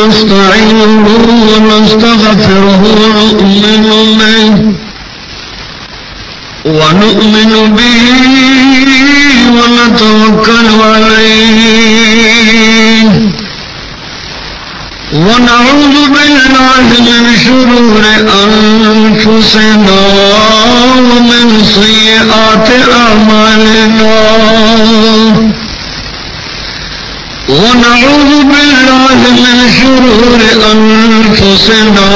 ونستعينه ونستغفره ونؤمن به ونتوكل عليه ونعوذ بالله من شرور أنفسنا ومن سيئات أعمالنا ونعوذ بالله من شرور أنفسنا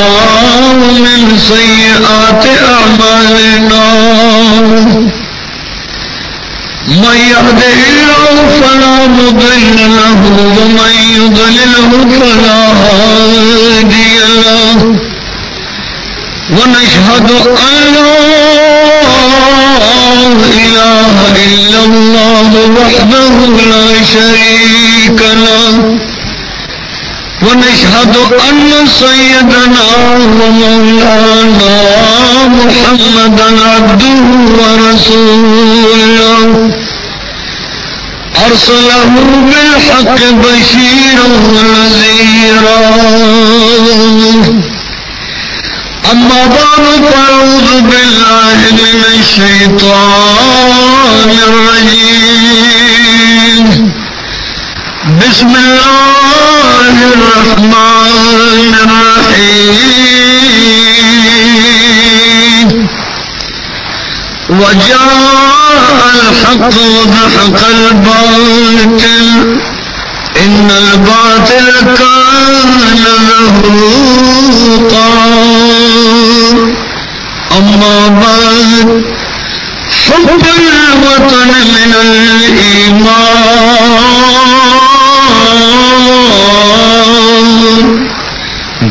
ومن سيئات أعمالنا من يهده الله فلا مضل له ومن يضلله فلا هادي له ونشهد أن لا إله إلا الله وحده لا شريك له ونشهد أن سيدنا ومولانا محمدا عبده ورسوله أرسله بالحق بشيرا ونذيرا أما بعد فأعوذ بالله من الشيطان الرجيم بسم الله الرحمن الرحيم وجاء الحق وزهق الباطل إن الباطل كان زهوقا أما بعد حب الوطن من الإيمان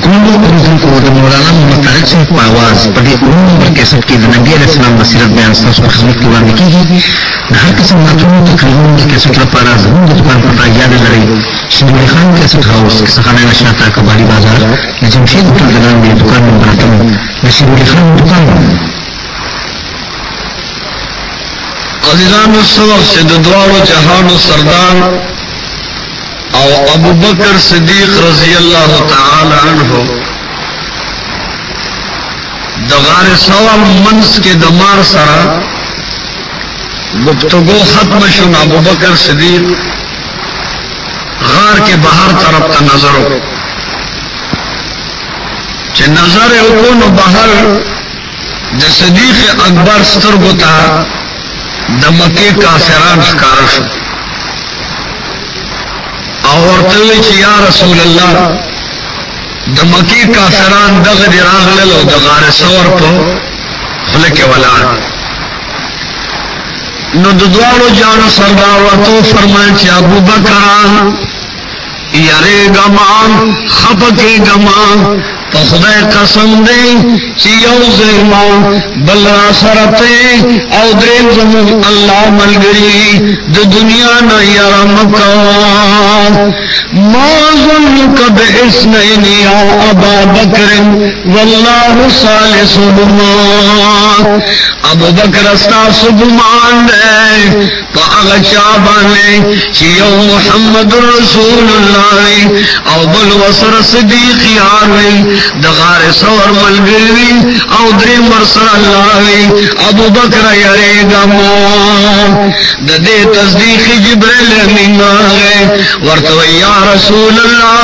گونگو اردن کو مولانا محمد صاحب کو آواز بڑی عمر کیسٹ کی نبی علیہ السلام بصیرت بیان ستاسو پر خدمت کی وړاندې کیږي د هر قسم ماتونو تقریرونو د کیسټ لپاره زموږ د دکان پته یاد لرئ شمولي خان کیسټ هاوس کیسخانه نشاطه کباړي بازار د جمشید هوټل د لاندې دکان نمبر 8 د شمولي خان دکان. عزیزانو سبق سے دواړو جهانو سردار او ابو بکر صدیق رضی اللہ تعالی عنہ دغار سوال منس کے دمار سرا گفتگو ختم شن. ابو بکر صدیق غار کے باہر طرف تا نظر ہو چھ نظر اکون باہر د صدیق اکبر سترگو تا د مکے کافران شکارشو اور تلوی چی یا رسول اللہ د مکی کافران دغ دی راغلل او د غار سور پو خلق ولان نو ددوارو جانو سردار ورطو فرمائے چی ابو بکران یارے گمان خپکی گمان تو خدای قسم دے چی یو زیمان بلا سرطے او درین زمون اللہ ملگری د دنیا نا یرا مکان ما ظنک باسنین یا ابا بکر واللہ ثالثہما. ابو بکر استاسو گمان دے پا اغچا بانے چی یو محمد رسول اللہ او بلوسر صدیق یاروی دغار سور ملگروی او دری مرسر اللہ ابو بکر یرے گمان دے تصدیق جبریل امین آگے ورطوی یا رسول اللہ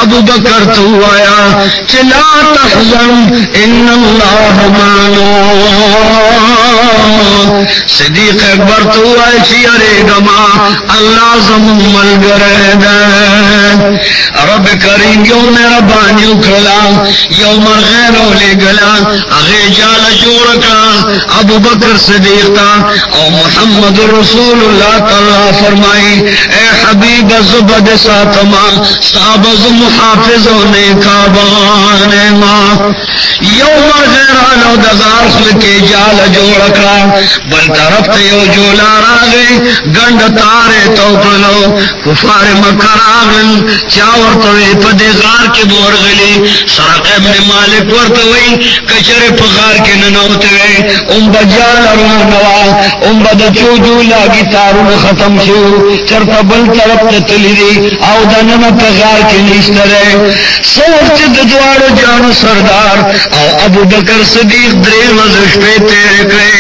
ابو بکر تو آیا چلا تحزن ان اللہ معنا. صدیق اکبر تو آئے چی یرے گمان اللہ زمون ملگرے دے رب کریم یو میرا بانیو کھلا یو مرغیرو لے گلا اغی جال جوڑکا ابو بکر صدیق تا او محمد رسول اللہ تعالی فرمائی اے حبیب زبد ساتما صابز محافظوں نے کعبان ماں یو مرغیرانو دغار خلق کے جال جوڑ کړه بل طرف ته یو جولا راغی ګنډ تارې توکلو کفار مکه راغل چا ورته په دې غار کې ورغلي سراقه ابن مالک ورته وی کچره په غار کې ننوته وي بجال روانوا بد چوجو لاگی تارونه ختم شو چرته بل طرف ته تللی او دنه په غار کې نشتره سوچ د دوارو جانو سردار او ابو بکر صدیق درې ورځې شپې تیر کړې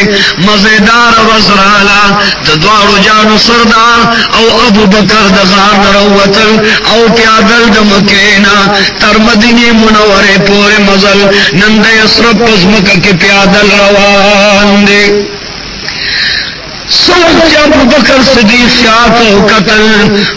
مزیدار وزرالا د دوارو جانو سردار او ابو بکر د غار وروتل او پیادل د مکینا تر مدینه منوره پورې مزل نن د اسرب پزمکه کې پیادل روان دي سوچ ابو بکر صدیق شاہ قتل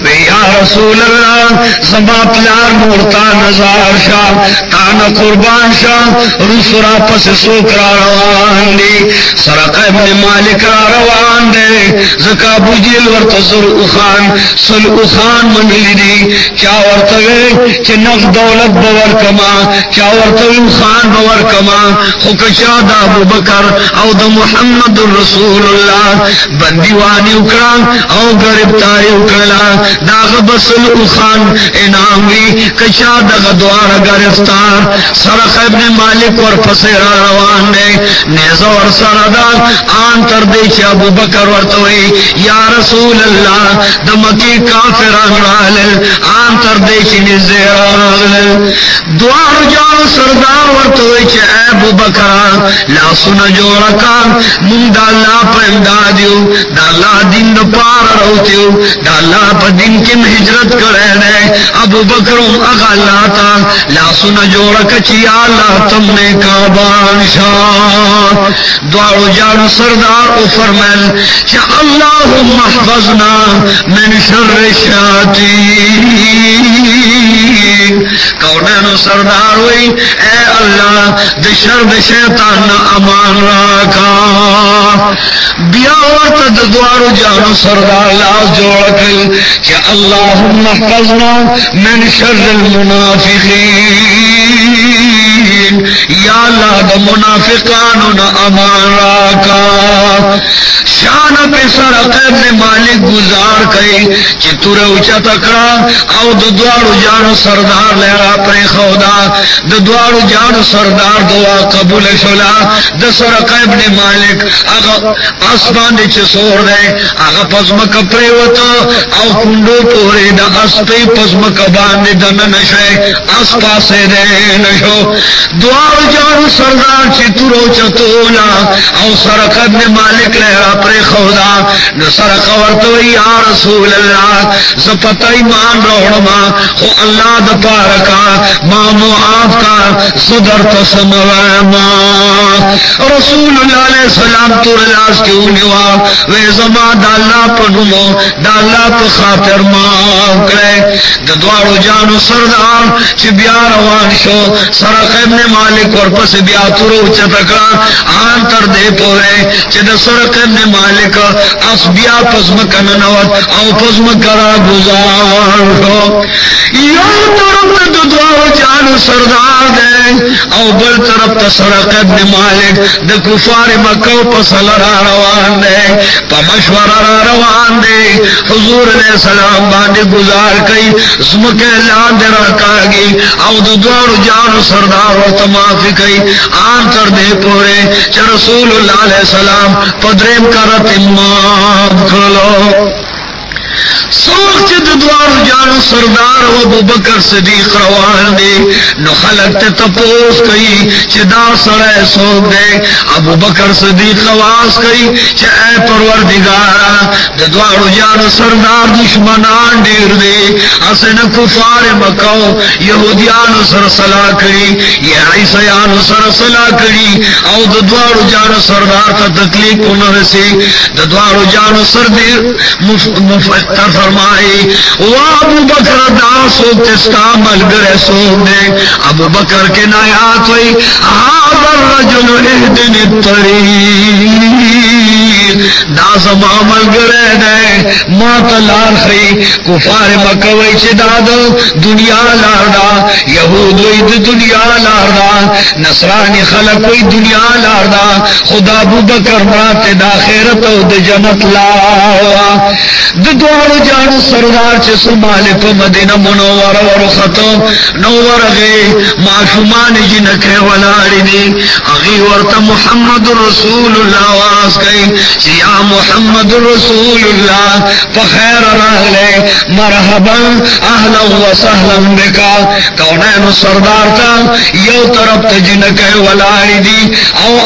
وی یا رسول اللہ زما پلار مورتا نظار شاہ تانا قربان شاہ رسورا پس سوکرا روان دی سرق ابن مالک را روان دے زکا بجیل ورطا سلعو خان منلی دی چا ورطوے چی نغ دولت بور کما چا ورطوے خان بور کما خوکشا دا ابو بکر او دا محمد رسول اللہ بندیوانی اکڑا او گرفتاری اکڑا داغ بسل خان انعامی کشا داغ دوار گرفتار سرخ ابن مالک ور پسیرا روان دے نیزا ور سردا آن تردی چی ابو بکر ورطوئی یا رسول اللہ دمکی کافران رالل آن تردی چی نزیر آغلل دوار جان سردار ورطوئی چی ابو بکران لا سن جوڑکا من دا اللہ پر امدادیو دا اللہ دین دا پار روتیو دا اللہ پا دین کی ہجرت کرے دے ابو بکرم اغا اللہ تا لا سن جوڑا کچی اللہ تم نے کابان شاہ دوارو جان سردار او فرمل چا اللہم احفظنا من شر الشیاطین کونینو سردار ہوئی اے اللہ دا شر شیطان امان راکا بیا ورطا دوارو جانو سردار لاس جوڑ کل کہ اللہم احفظنا من شر المنافقین یا اللہ دا منافقانو نا امان راکا شان پہ سرق ابن مالک گزار کئی چی تورے اچھا تکڑا او دوارو جانو سردار لہرا پر خودا دوارو جانو سردار دعا قبول شلا دا سرق ابن مالک اسمان دی چی سور دے آغا پزمک پریوتا او کنڈو پوری دا اسپی پزمک باندی دن نشوے اسپا سے دے نشو دوار جانو سردار چی تورو چطولا او سرق ابن مالک لہرا پری خودا نو سرق ورطوئی یا رسول اللہ زپتا ایمان روڑما خو اللہ دا پارکا ما معاف کا صدر تسموما رسول اللہ علیہ السلام تور لاس کیوں نیوا وے زما دا اللہ پنمو دا اللہ پا خاطر معاف کرے دا دوارو جانو سردار چی بیا روان شو سرق ابن مالک اور پس بیا ترو چتکا آن تر دے پورے چی دا سرق ابن مالک اس بیا پزمکن نوت او پزمکرا گزار شو یو طرف دا دوارو جانو سردار دے او بل طرف تا سرق ابن مالک دا کفار مکو پسل را روان دے پا مشورہ را روان دے حضور علیہ السلام باندے گزار کئی زمکے لاندے رکاگی او دو دوارو جانو سردار و تمافی کئی آن تر دے پورے چا رسول اللہ علیہ السلام پدریم کرت امام کھلو سوخ چد دوار جانو سردار و ابو بکر صدیق روان دے نو خلق تے تپوس کئی چی دا سڑے سوک دے ابو بکر صدیق خواس کئی چی اے پروردگارا دوار جانو سردار دشمنان دیر دے اسن کفار مکو یہودیانو سرسلا کری یا عیسیانو سرسلا کری او دوار جانو سردار تا تکلیف انرسی دوار جانو سردیر مفتر فرمائی و ابو بکر دا سوک تستا ملگر سوک دے ابو بکر کے نایات ہوئی آبا الرجل اہدن الطریق دا زما ملگر دے موت لار خی کفار مکوی چی دادو دنیا لاردا یہود وی وی دنیا لاردا نصرانی خلق وی دنیا لاردا خدا ابو بکر مرات دا خیرت او د جنت لا د دوار جان سردار چ سمال په مدینه منوره ورختو نو ورغه معشومان جنکه ولاړی دي اغي ورته محمد رسول الله واس کوي چې یا محمد رسول الله په خیر راغله مرحبا اهلا وسهلا بك کونانو سردار تا یو طرف ته جنکه ولاړی دي او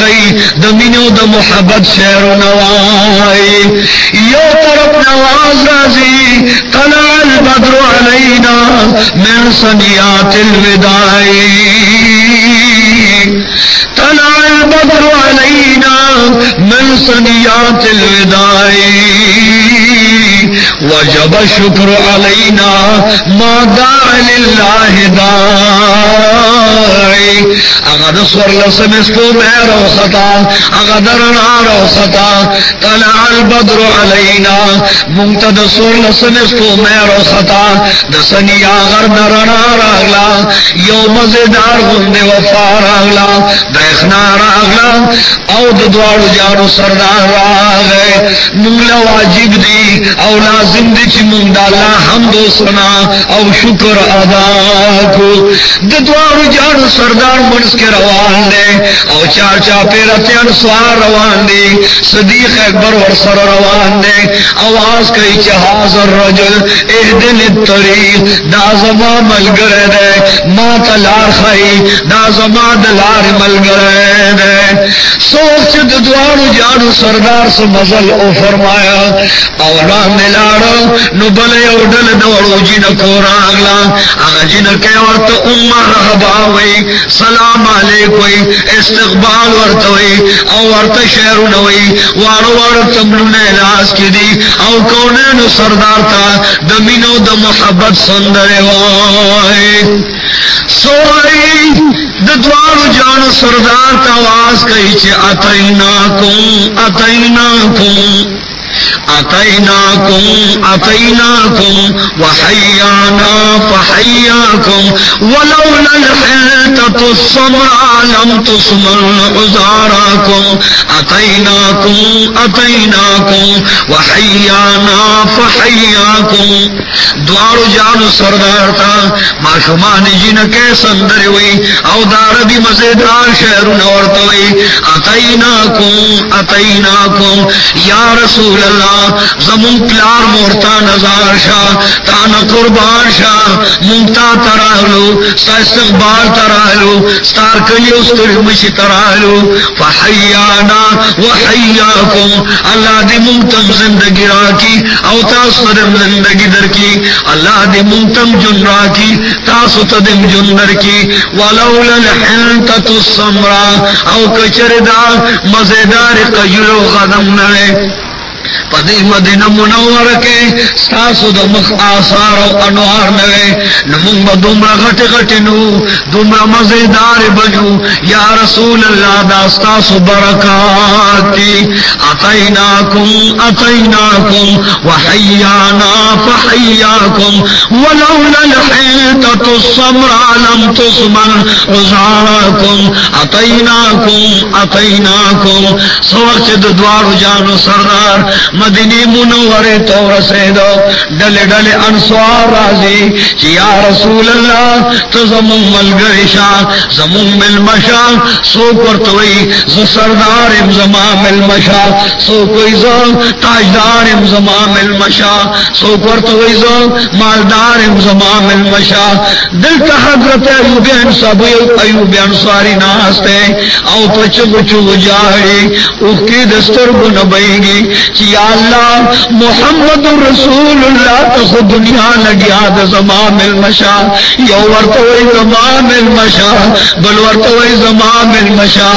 کوي د مينو د محبت شعر نوای یو طرف نواز راځي طلع البدر علينا من ثنيات الوداع طلع البدر علينا من ثنيات الوداع وجب الشكر علينا ما دعا لله داعي اغد سور لسمسکو میرو خطا اغدرنا رو خطا طلع البدر علينا منتد سور لسمسکو میرو خطا دسنیا غردرنا راغلا یوم زدار غند وفا راغلا برخنا راغلا او دوار جانو سردار راغے مونگلا واجب دی او لازم دی چی مونگ ڈالا حمد و سنا او شکر ادا کو دوار جانو سردار منس کے روان دے او چار پیرتیان سوار روان دے صدیق اکبر ورسر روان دے آواز کئی چہاز الرجل اہدن الطریق دا زما ملگر دے ما تلار خائی دا زما دلار ملگر دے سوچ دوار جانو سردار سے مزل او فرمایا اولا ملارا نبل اوڈل دوڑو جنکو راغلا اگا جنکے ورط امہ رہباوی سلام علیکوی استقبال ورطوی او ورط شہرونوی وارو ورط تمنون اعلاس کی دی او کونین سردار تا دمینو دا محبت سندر وائی سوائی دوار جانو سردار تا آواز کئی چھ اتیناکم اتیناکم اتیناکم اتیناکم وحیانا فحیاکم ولولا الحلتت السمرا لم تسمر عزاراکم اتیناکم اتیناکم وحیانا فحیاکم دوارو جانو سردار تا معشومان جنکے سندر ہوئی او داردی مزیدار شہرون ورطوئی اتیناکم اتیناکم یا رسول اللہ زمون پلار مورتا نظار شاہ تانا قربان شاہ مونتا تراہلو ستا استقبال تراہلو ستار کلی استر مشی تراہلو فحیانا وحیاکم اللہ دی مونتم زندگی راکی او تاثرم زندگی در کی اللہ دی مونتم جن راکی تاسو تدم جن در کی ولولا الحنتت السمرا او کچردا مزیدار قجلو غدم نئے پدی مدینہ منور کے ستاسو دا مخ آثار و انوار نوے نمون با دمرا غٹ غٹ نو دمرا مزیدار بجو یا رسول اللہ دا ستاسو برکاتی اتیناکم اتیناکم وحیانا فحیاکم ولولا الحیطت السمرا لم تسمن عزاراکم اتیناکم اتیناکم سوچ دوارو جانو سردار مدینی منورے تو رسیدو ڈلے ڈلے انسوار رازی چی یا رسول اللہ تو زمون ملگرشا زمون ملمشا سو کرتوئی ز سردار زما ملمشا سو کوئی ز تاجدار زما ملمشا سو کرتوئی ز مالدار زما ملمشا دل کا حضرت ایوبیان سب ایوبیان سواری ناستے او پچو چو جاڑی اوہ کی دستر کو نبئی گی چی یا اللہ محمد رسول اللہ تو دنیا لگیا دا زمام المشا یو ورطوئی زمام المشا بل ورطوئی زمام المشا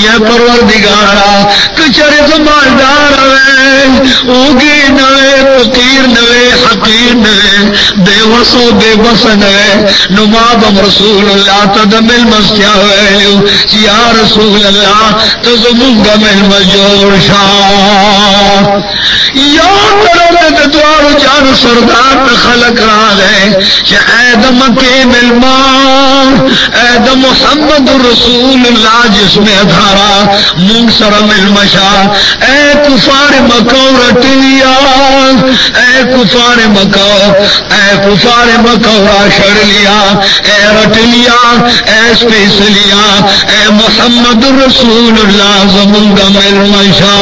یہ پروردگارا کچر زماندار ہوئے اوگی نوے فقیر نوے حقیر نوے بے وسو بے بس نوے نمابم رسول اللہ تدمل مستیا ویلیو یا رسول اللہ تزمونگا ملم جوڑ شاہ یا طرف دوار جان سردار خلق را گئے کہ ایدم کے ملمان ایدم محمد رسول اللہ جس میں دھارا مونگ سر ملمشا اے کفار مکہ رٹلیا اے کفار مکہ شڑ لیا اے رٹ لیا اے سپیس لیا اے محمد رسول اللہ زمونگا ملمشا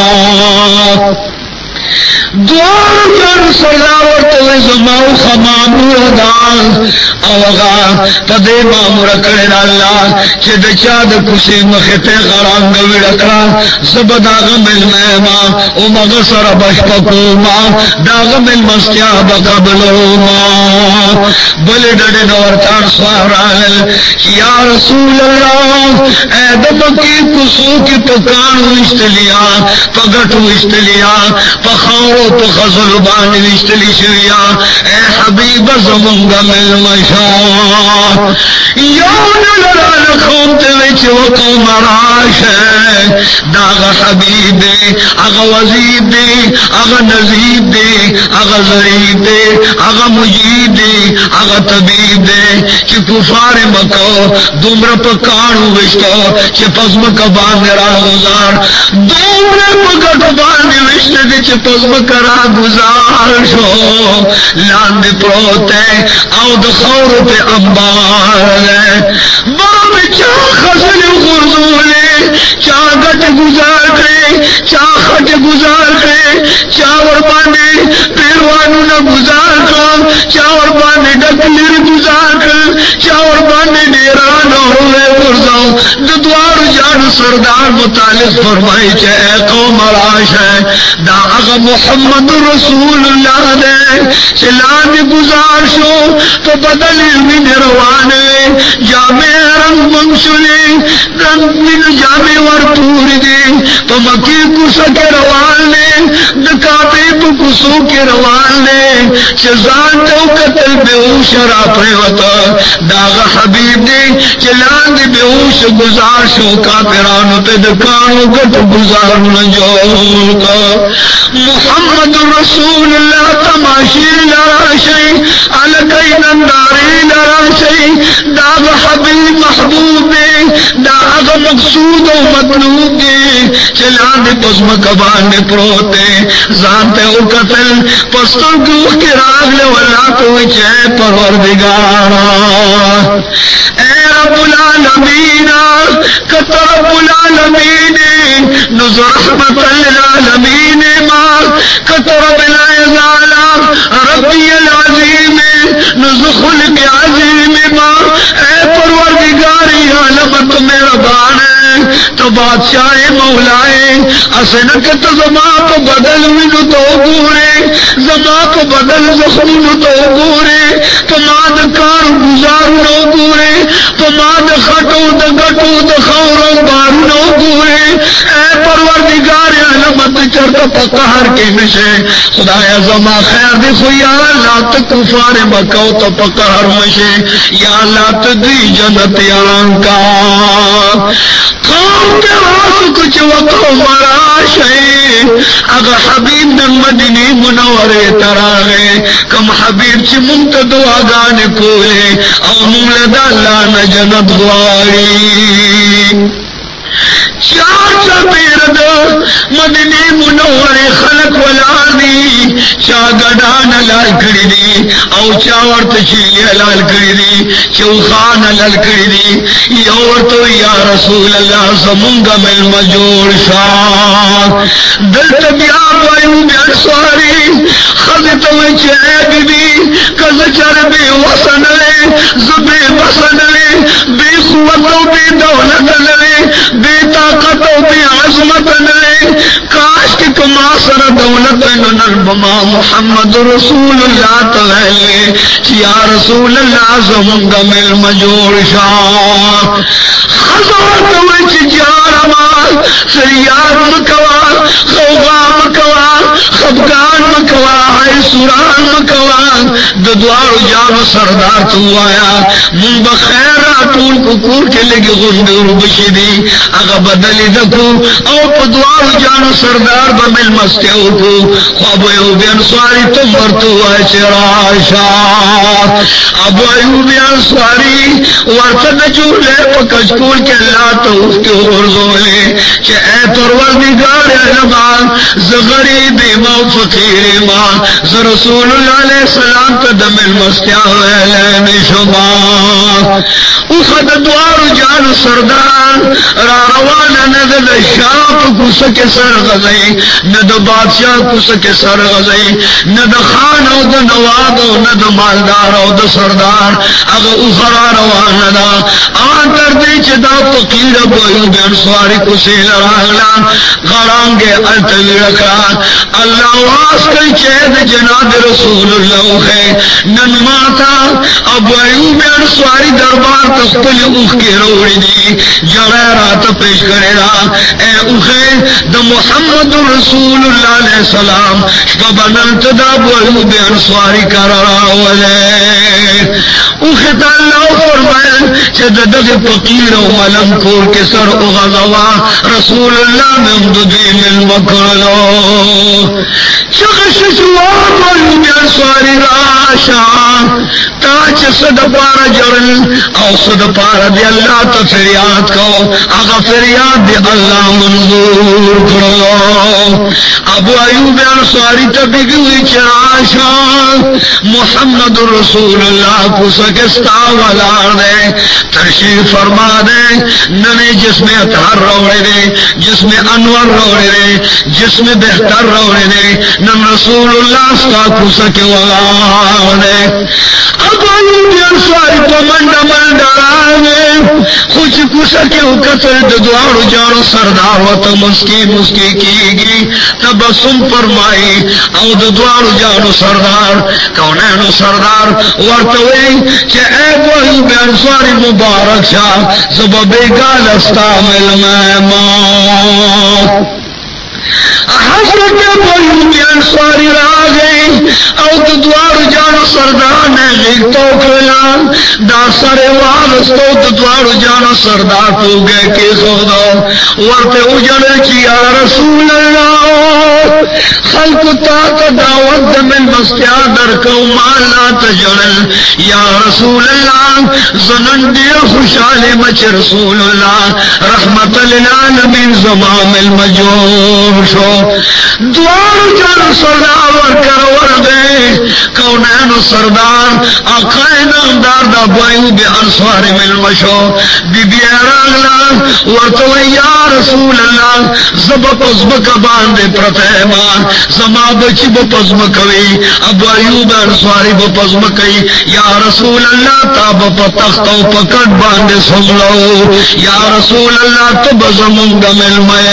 دوار جان سرداور تو زماؤ خمامور دان اوغا پدے مامور کرن اللہ چد چاد کسی مختے غرام گوڑکا زب داغم المیما او مغسر بشپکوما داغم المستیاب قبلوما بل ڈڑے نورتان سوارال یا رسول اللہ ایدم کی کسو کی پکانو اشتلیا پگٹو اشتلیا پخاورو پخزل بانی اشتلی شویا اے حبیب زمونگا ملمشا یون لران خونت وچ وقوم راش داغ حبیب دے اغا وزیر دے اغا نزیر دے اغا ضریب دے اغا مجید دے اغا طبیب دے چی کفار مکو دمر پکانو وشتو چی پزمک باندھ را گزار دمر پکٹ باندھ وشت دے چی پزمک را گزار شو لاند پروتے او دخور پہ امبار باب چا خزل غرزولے چا گٹ گزار کرے چا خٹ گزار کرے چاور بانے پیروانو نہ گزار کر چاور بانے ڈکلیر گزار کر چاور بانے نیران ہوئے گرزاؤ دوار جان سردار متعلق فرمائی چھے اے قوم راش ہے دا اغا محمد رسول اللہ دے چلان گزار شو تو بدل علمی نروانے جامع رنگ منشلے رنگ من جامع ورپور دے تو مکی کسا کے روانے دکاتے تو کسو کے روانے چزان تو قتل بیوش را پریوتا داغ حبیب دے چلان دی بیوش گزار شو کافرانو پہ دکانو کت گزار نجول کا محمد رسول اللہ تماشی لراشی علقی ننداری لراشی داغ حبیب محبوب دے داغ مقصود و مطلوب دے چلان دی پزم کبان دے پروتے زانتے او قتل پستر گوخ کی راگ لے واللہ تو چے پروردگارا اے رب العالمین کت رب العالمین نزو رحمت للعالمین ما کت رب العزالا ربی العظیم نزو خلق عظیم ما اے پروردگاری عالمت میرا بان تو بادشاہ مولائے اسنکت زما کو بدل منو تو گورے زما کو بدل زخم تو گورے تو ماد کار گزار نو گورے تو ماد خٹو دگٹو دخورو بار نو گورے اے پروردگار علمت چرتا پقہر کے مشے خدایا زما خیر دی خویا اللہ تکفار مکو تو پقہر مشے یا اللہ تدی جنتیان کا قوم کے راس کچھ وقت مراش ہے اگر حبیب نن مدینی منورے تراغے کم حبیب چی منت دعا گانے کولے او مولد اللہ نجنت غواری چار چپیرد مدینی منورے خلق والانی چا گڑان لال کری دی او چاورت چیلی لال کری دی چوخان لال کری دی یورتو یا رسول اللہ زمونگا مل مجور شاہ دلت بیاب وائیو بیان سواری خضتو چیب دی کز چربی وسن لے زبی بسن لے بی قوتو بی دولت لے بی طاقتو بی عظمت لے کاش کی کما سر دولت نربما محمد رسول اللہ تغیلے یا رسول اللہ زمونگا مل مجور شاہ خضوات وچ جارما سریار مکوا خوغا مکوا خبگان مکوا سوران مکوان دوار جانو سردار تو آیا من بخیر راتون کو کور کے لگی غنڈ ربشی دی اگا بدلی دکو او پدوار جانو سردار بمل مستیو کو خواب ایوب انصاری تم مرتو آئے چراشا ابو ایوب انصاری ورطن جو لے پکشکول کے اللہ توف کے غرزولے چہ اے پروردگار علمان زغریبی ما فقیری ما رسول اللہ علیہ السلام کا دم المستیاء ویلین شما اخد دوار جان سردار را روانا ند شاپ کسک سر غزی ند بادشاہ کسک سر غزی ند خان او د نواب او ند مالدار او د سردار اگر اخرا روانا دا آن تردی چدا فقیر ابو ایوب انصاری کسی لراغلا غرانگے التوی رکھا اللہ واسکل چید جناب رسول اللہ ہے نن ماتا ابو ایوب انصاری دربار تخپل اوخ کی روڑی دی جڑے رات پیش کرے را اے اوخے دا محمد رسول اللہ علیہ السلام فبنلت دا ابو ایوب انصاری کرا ولے اوخے تا اللہ فرمائے چید دغ فقیر و ملم کور کے سر اغضوا رسول اللہ میں امددین المکرلو چغش شوار ایوب انصاری راشا تاچ صد پارا جرل او صد پارا دی اللہ تا فریاد کو اگا فریاد دی اللہ منظور کرو ابو ایوب انصاری تبگی ہوئی چراشا محمد رسول اللہ کو سکستا والار دے ترشیف فرما دے ننے جس میں اطہر روڑے دے جس میں انور روڑے دے جس میں بہتر روڑے دے نن رسول اللہ ستا کو سکے والار دے اب ایوب انصاری تو منڈا منڈا آگے خوش کو سکے قتل دعار جانو سردار و تو مسکی مسکی کی گی تبسم فرمائی او دعار جانو سردار کونینو سردار ورطوئی کہ اے ایوب انصاری مبارک شاہ زبا بیگال استعمل میں ماں حضرت ابو ایوب انصاری را گئی او دوار جانو سردار نے غیتو کلا دا سر واغستو دوار جانو سردار تو گئے کی خودو ورتے اجل چی یا رسول اللہ خلق تاک دعوت من مستیاء درکو مالا تجرل یا رسول اللہ زنن دیر خوشحال مچ رسول اللہ رحمت للعالمین زمام المجور شو دوار جان سردار کرور دے کونین سردار آقائے نامدار دا ابو ایوب انصاری ملمشو بی بی اراغلا ورطوئی یا رسول اللہ زبا پزمک باندے پرتیمان زما بچی بپزمکوی ابو ایوب انصاری بپزمکی یا رسول اللہ تا بپتخت و پکڑ باندے سملو یا رسول اللہ تب زمونگ ملمے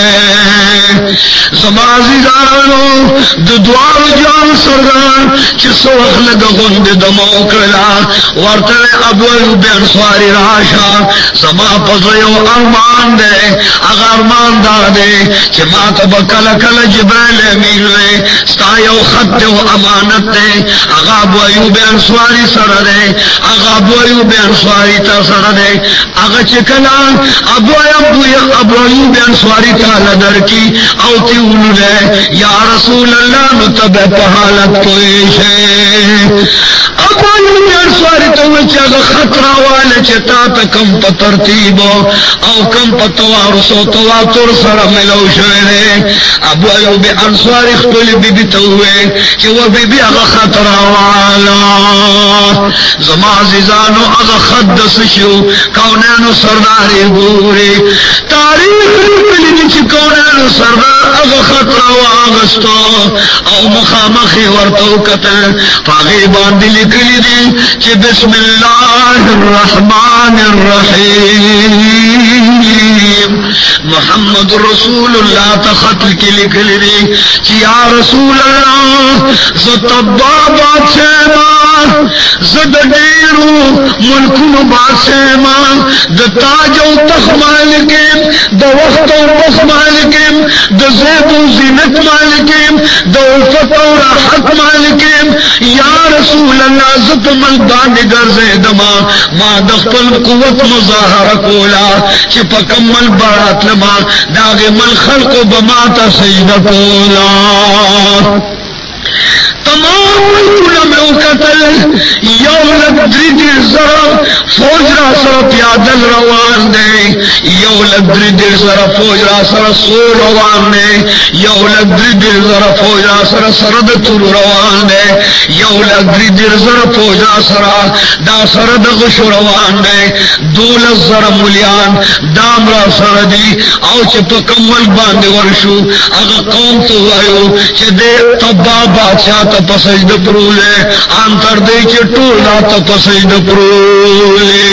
زما عزیزانو دوار جان سردار چسو اخلق غند دمو کرلا ورطر ابو ایوب انصاری راشا زما پزیو ارمان دے اگر ارمان دا دے چھ ما تب کل کل جبریل امین وے ستایو خط و امانت دے اگر ابو ایوب انصاری سر دے اگر ابو ایوب انصاری تا سر دے اگر چکلا ابو ایوب انصاری تا لدر کی او تیولو دے یا رسول اللہ نتبع پہالت کوئی شے ابو ایوب انصاری تو چاگ خطرہ والے چتا تا کم پا ترتیبو او کم پا توارسو تواتر سر ملو شوئے ابو ایوب انصاری خپل بی بی توئے کہ وہ بی بی اگا خطرہ والا زما عزیزانو اگا خدس شو کونینو سرداری گوری تاریخ پلی نیچی کونینو سردار اگا خطرہ واغستو او مخامخی ورطو قتل پاغی باندی لکلی دی چی بسم اللہ الرحمن الرحیم محمد رسول اللہ تخت کی لکھ لی یا رسول اللہ زتبا بادشاہ ماں زدیرو ملکن بادشاہ ماں د تاج و تخت مالکیم د وقت و وقت مالکیم د زیب و زینت مالکیم د الفت و راحت مالکیم یا رسول اللہ زت ملدان گرزے دما ما دخپل قوت مظاہر کولا چی پکمل بارات لما داغ من خلق بما تا سجدہ کولا تمام ملکون میں قتل یو لگ دردر ذرا فوج را سر پیادل روان دے یو لگ دردر ذرا فوج را سر سور روان دے یو لگ دردر ذرا فوج را سر سرد تر روان دے یو لگ دردر ذرا فوج را سر دا سرد غش روان دے دول ذرا ملیان دام را سر دی او چپ کمل باندے ورشو اگا قوم تو آئیو چھ دے تبا بادشاہ تپسجد پرولے آنتر دے چھ ٹولا تپسجد پرولے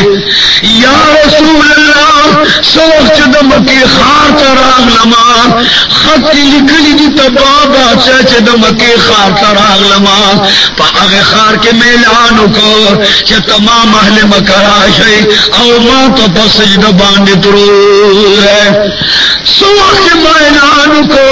یا رسول اللہ سوخ چھ دمکی خار تراغ لما خط لکلی دی تبا بادشاہ چھ دمکی خار تراغ لما پا اغی خار کے میلانو کو چھ تمام اہل مکراشی او ما تپسجد باندے پرولے سوخ چھ میلانو کو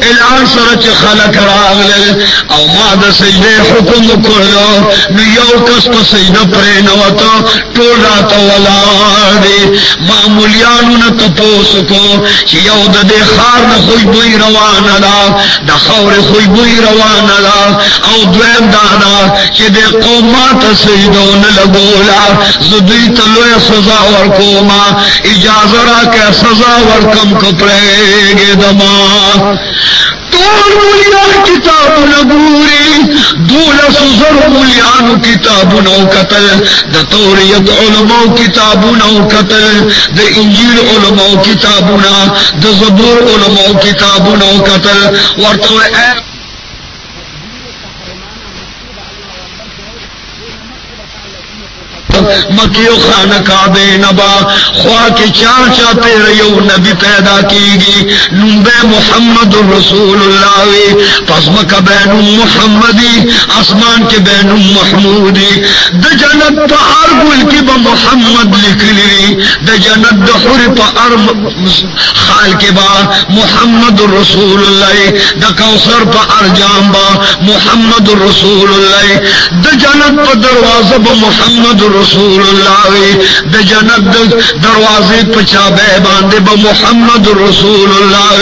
اعلان سرچ خلق راغ لے او ما دا سجدے حکم کرلو نو یو کس پا سجدہ پرینوتا ٹولا تا ولادی معمولیانو نا تپوسکو چی یو دا دے خار نا خوشبوئی روانا دا دا خور خوشبوئی روانا دا او دویم دادا چی دے قومات سجدو نلگولا زدوی تلوی سزا ورکوما اجازرہ کے سزا ورکم کپرے دما تور ملیان کتاب نگوری دولس زر ملیان کتاب نو قتل دا توریت علماء کتاب نو قتل دا انجیل علماء کتابنا دا زبور علماء کتاب نو قتل ورطو اے مکیو خانہ کعبے نبا خواہ کے چار چاہتے ریو نبی پیدا کی گی نمبے محمد رسول اللہ پس مکہ بین محمدی آسمان کے بین محمودی دا جنت پا ارگل کی با محمد لکلی دا جنت دا حر پا خال کے با محمد رسول اللہ دا کوثر پا ارجام با محمد رسول اللہ دا جنت پا دروازہ با محمد رسول اللہ دا جنت دروازے پچا بے باندے با محمد رسول اللہ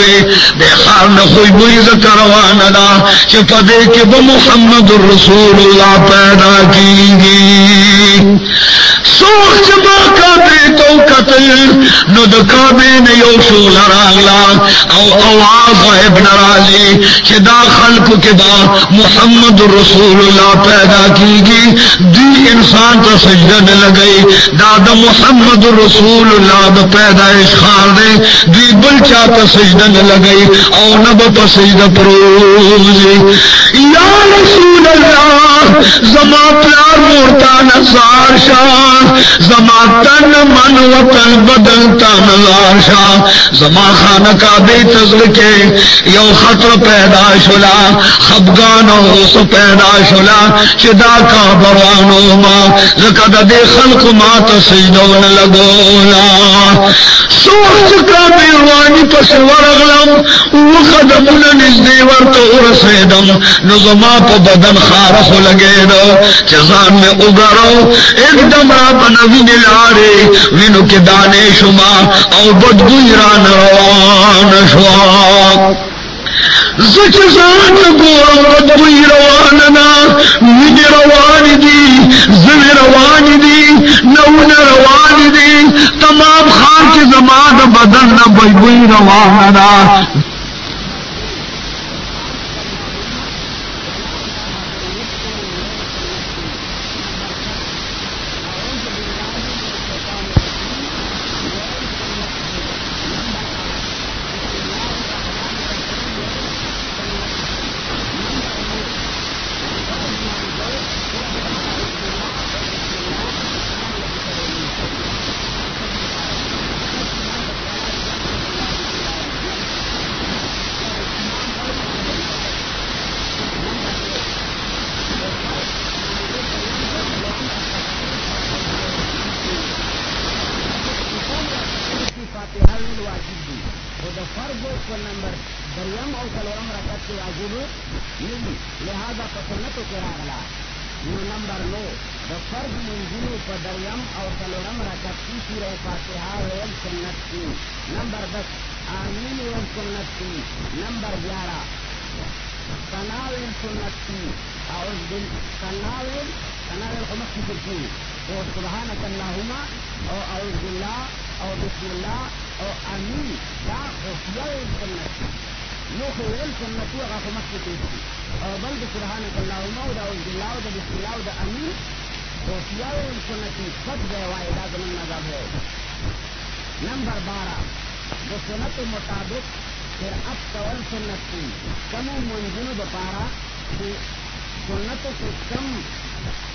دے خار نخوی بوئی ذکروانا دا چپا دے کے با محمد رسول اللہ پیدا کی گی سوخ جبا کعبے تو قتل نو دا کعبے نے یو شول راغلا او آواز غیب نرالی چھ دا خلق کے با محمد رسول اللہ پیدا کی گی دی انسان تا سجدن لگئی دادا محمد رسول اللہ دا پیدائش خار دے دی بلچا تا سجدن لگئی او نب پا سجدہ پروزی یا رسول اللہ زما پیار مورتا نزار شاہ زما تن من وطن بدلتا نزار شاہ زما خانہ کعبے تزلکے یو خطر پیدا شلا خبگانو سو پیدا شلا چدا کا بروانو ما لکد دے خلق مات سجدون لگولا سوچ کا بیروانی پس ورغلم وخدمون نزدی ورطو رسیدم نظما پا بدن خارخ لگے دو چزان میں اگرو ایک دم را بنوی نلارے وینو کے دانے شما او بدگوی ران روان شوا زچ زان گورم بدبوی رواننا وید روان دی زوی روان دی نون روان دی تمام خان کی زمان بدن نہ بدبوی رواننا کو نمبر دریم اور سلورم رکعت کے واجب نہیں لہذا پسنتوں کے راغلا نمبر 9 فرض منزلوں پر دریم اور سلورم رکعت کی سورہ فاتحہ ویل سنت کی نمبر 10 آمین ویل سنت کی نمبر 11 ثنا ویل سنت کی اور ثنا ویل خمس کی ترکی اور سبحانک اللہم اور اعوذ باللہ اور بسم اللہ اور آمین کا خفیہ ویل سنت کی یہ ویل سنت کی اور خمس کی ترکی اور بلکہ سبحانک اللہم اور اعوذ باللہ اور بسم اللہ اور آمین خفیہ ویل سنت کی سب گئے واحدہ زمن مذہب ہے نمبر 12 جو سنت مطابق پھر اب قول سنت کی کم منزل بپارا سنت سے کم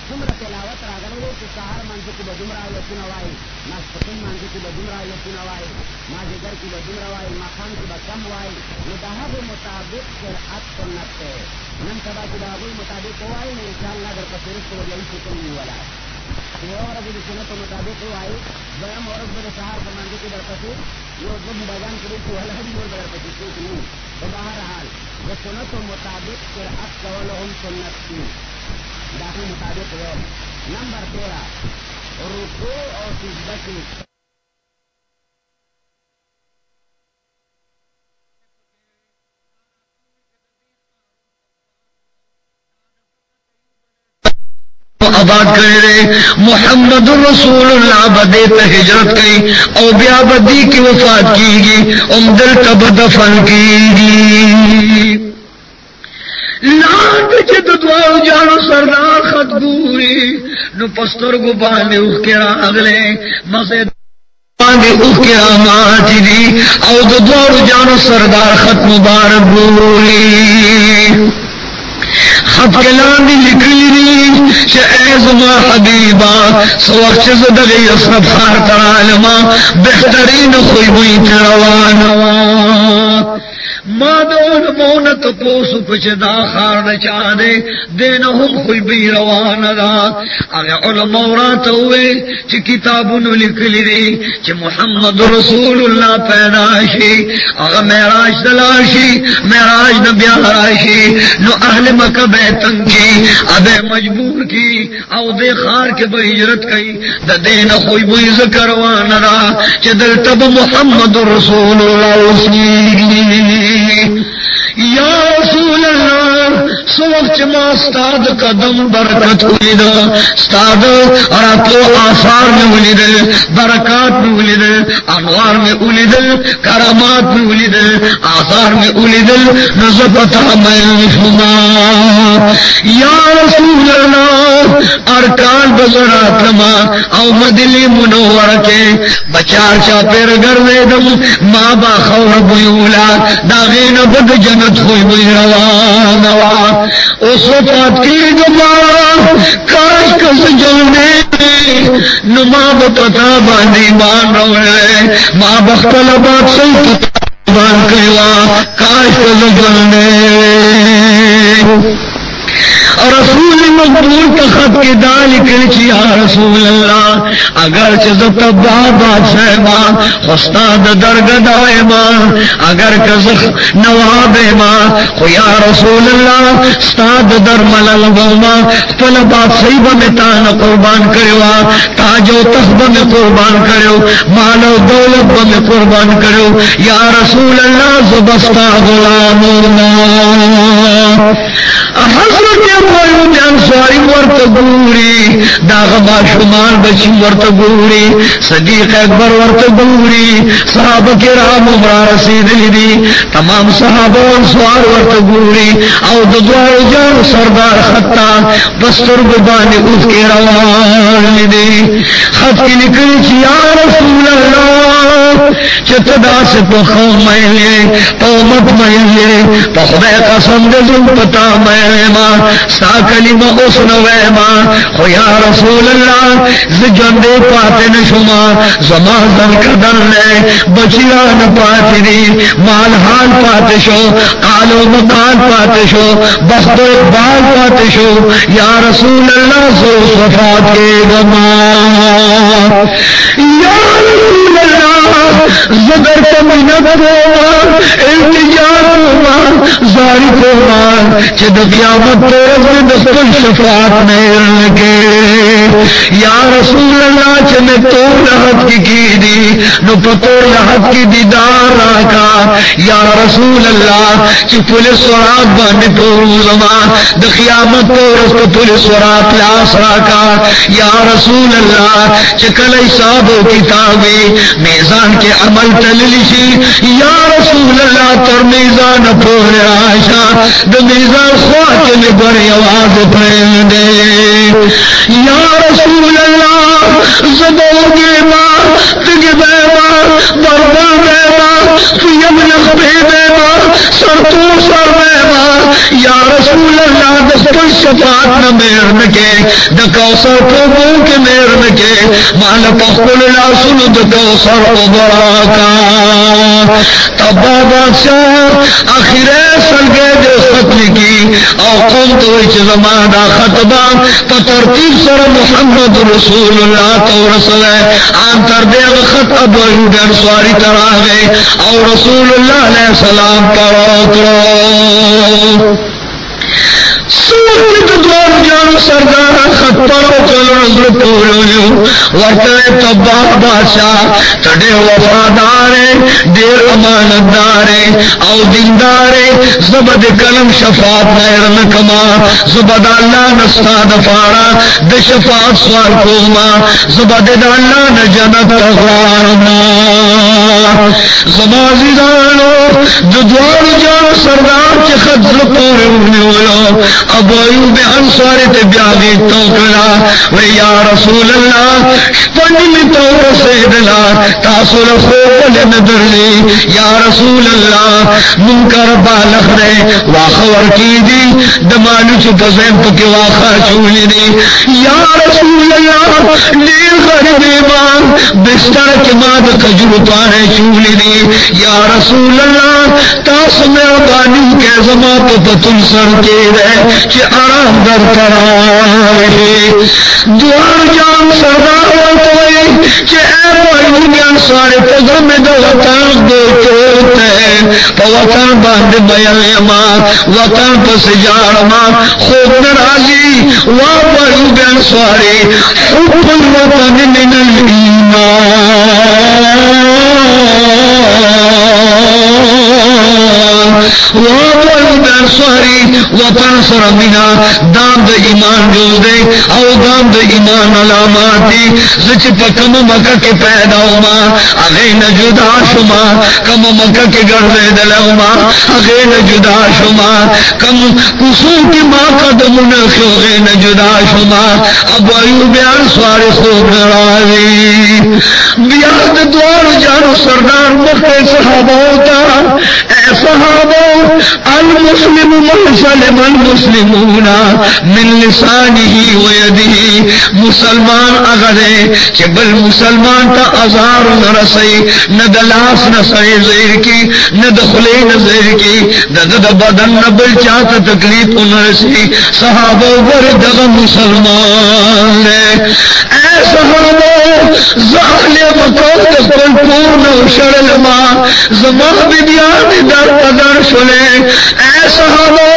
جمر تلاوت راغلے کہ سہار مانجی کی بجمرہ یتن وائی ماسپتن مانجی کی بجمرہ یتن وائی ماجگر کی بجمرہ وائی ماخان کی بکم وائی مدہب مطابق پھر اب سنت ہے نم سبا کی دعوی مطابق وائی میں انشاءاللہ در پسرس کو یہی سکن نہیں والا یہ اور ابھی سنت مطابق وائی بیم اور اب در سہار پر مانجی کی در پسر یہ جب بیان کرے تو الہدی اور در پسر کیوں نہیں تو بہرحال وہ سنت مطابق پھر اب قولہم سنت کی داخل مطابق ہے نمبر 13 رکوع اور سجدہ کی آباد کرے محمد رسول اللہ بدے پہ ہجرت کی او بیا بدی کی وفات کی گی دل تب دفن کی گی لانڈ جد دعا جانو سردار خط گوری نو پستر گو باندے اس کے راغلے مسجد باندے اس کے آمات دی او دعا جانو سردار خط مبارک گوری خط کلامی لکلی چه ایزما حبیبا سوخ چه زدگی اصرف خار ترالما بہترین خویبوی تروانوا ما دون مونت پوسو پچ دا خار نچا دے دینہم خویبی روانا دا اگر علماء رات ہوئے چه کتابونو لکلی دی چه محمد رسول اللہ پیداشی اگر میراج دلاشی میراج نبیان راشی نو اہل مکہ بیتن کی اب مجبور کی او دے خار کے بہجرت کی دا دین خوی بوئی ذکروان را چه دل تب محمد رسول اللہ وسیلی یا رسول اللہ سوچ ما استاد قدم برکت ولید استاد راتو آثار میں ولید برکات میں ولید انوار میں ولید کرامات میں ولید آثار میں ولید نزبتا میں شما یا رسول اللہ ارکان بزرات لما او مدلی منور کے بچار چا پیر گرویدم ما با خور بیولا داغین بد جنت ہوئی بی روانوا اس وفات کی گمارا کاش کس جلنے نما بپتا باندی بان روڑے ما بختل بات سی پتا بان کیوا کاش کس جلنے رسول مقبول تخت کی دالی کلچی یا رسول اللہ اگر چزت بابا سیما خستاد درگدائے ماں اگر کزخ نواب ماں خو یا رسول اللہ استاد در ملل بوما پل بات سیب میں تان قربان کروا تاجو تخب میں قربان کرو مالو دولت میں قربان کرو یا رسول اللہ زبستا غلامونا حضرت انصاری ورت گوری داغما شمال بچی ورت گوری صدیق اکبر ورت گوری صحابہ کرام عمرہ رسید لیدی تمام صحابہ انصار ورت گوری او دوار جان سردار خطا بستر گبانی اٹھ کے روان لیدی خط کی نکلی چی یا رسول اللہ چتدا سے پخو میلے پومت میلے پخدے قسم دل پتا میلے ماں سا کلمہ حسن ویما خو یا رسول اللہ زجندے پاتے نشما زمان زن کردن لے بچیان پاتے دی مال حال پاتے شو قالو مقال پاتے شو بخت اقبال پاتے شو یا رسول اللہ سو صفات کے گما یا رسول اللہ زدر کمینت ہوا زاری کو مار چد قیامت تیرے دستن شفاعت نہیں لگے یا رسول اللہ چ میں تو لحد کی دی نو پتو لحد کی دیدار راکا یا رسول اللہ چ پولیس ورات باندې تو زمان د قیامت تورس کو پولیس ورات لاس راکا یا رسول اللہ چ کل حساب و کتابی میزان کے عمل تللیشی یا رسول اللہ تر میزان پور آشا د میزان خواہ کے لئے بڑی آواز پرین دے یا رسول اللہ زبوگی ماں تگی بے ماں بربا بے ماں یملخ بے بے ماں سرطو سر بے ماں یا رسول اللہ دستر شفاعت نہ میرن کے دکوسر کو بو کے میرن کے مالک اخبر اللہ سن دکوسر ابراکا تبا بادشاہ آخر سلگے جو ختم کی اور قوم تو اچ زمانہ خطبہ ترتیب سر محمد رسول اللہ تو رسول ہے آنتر دے خط ابو ایوب سواری ترا گئے اور رسول اللہ علیہ السلام کرو سورت دوار جان سردار خط پڑو چلو نظر پولو ورطے تباہ بادشاہ تڑے وفادارے دیر امانتدارے او دیندارے زبد کلم شفاعت نیرن کما زبد اللہ نستاد فارا د شفاعت سوال کوما زبد اللہ نجنت تغارنا زمازی دانو دوار جان سردار چی خط پولو ابو ایوب انصاری تے بیاغی توکلا و یا رسول اللہ پنجمی توکل سیدلا تاثر خوب لندر لی یا رسول اللہ منکر بالخ دے واخور کی دی دمانو چو پزیم پکی واخا چولی دی یا رسول اللہ لی غریب ایمان بستر کی ماد کجر پانے چولی دی یا رسول اللہ تاس میں بانی کے زمان پا پتن سر کے رہے کہ آرام در کرائے دوار جان سردار ہوئی کہ اے بھائیوں بیان سارے پدر میں دو وطن دو چوتے پا وطن باند بیاما وطن پس جارما خوب نرازی بھائیوں بیان سارے حب الوطن من الایمان سواری وطن سرمینا دام دا ایمان جو دے او دام دا ایمان علامات دی زچ پا کم مکہ کے پیدا ہوما اغین جدا شما کم مکہ کے گردے دلوما اغین جدا شما کم کسو کی ماں قدم نخیو غین جدا شما اب ایوب انصاری خوب نرازی بیاد دوار جانو سردار مخت صحابہ ہوتا اے صحابہ المسلم من سلم المسلمون من لسانه ويده مسلمان اغدے کہ بل مسلمان تا ازار نرسی ندلاس نسائی زیر کی ندخلی نزیر کی دد بدن نبل چاہتا تکلیف انرسی صحابہ وردغ مسلمان لے اے صحابہ ظالم قوت کل پورن شرل ما زمان بیان در قدر شلے اے صحابہ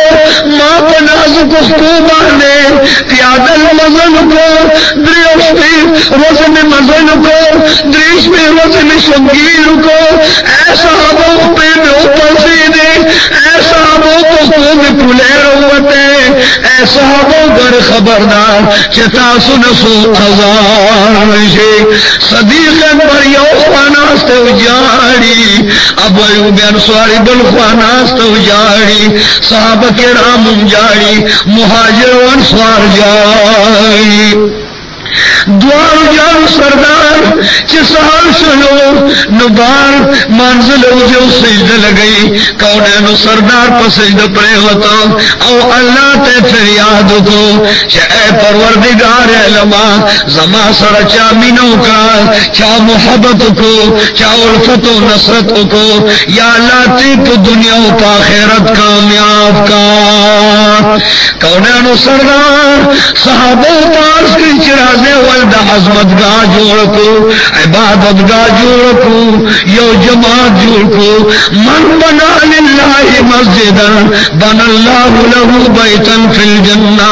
ماں پنازک اخکوبہ نے پیادل مزن کو دریش میں وزن مزن کو دریش میں وزن شمگیر کو اے صحابہ پہ میں اوپر سیدے اے صحابہ کو میں پلے روتے اے صحابہ گر خبردار چتا سنسو ازار شیخ صدیق اکبر یو خواناست اجاری اب ایوب انصاری بالخواناست اجاری صحابہ کرام جاری مہاجر و انصار جاری دوار جان سردار چی سہل شنو نبار منزل جو سجد لگئی کونینو سردار پا سجد پریوتا او اللہ تے پھر یاد کو چی اے پروردگار علما زما سر چا مینو کا چا محبت کو چا الفت و نصرت کو یا اللہ تیپ دنیا و پا خیرت کامیاب کا کونینو سردار صحابہ پاس کی چرازے والدہ عظمت گاہ جوڑ کو عبادت گاہ جوڑ کو یو جماعت جوڑ کو من بنا للہ مسجدا بنا اللہ له بیتا فی الجنہ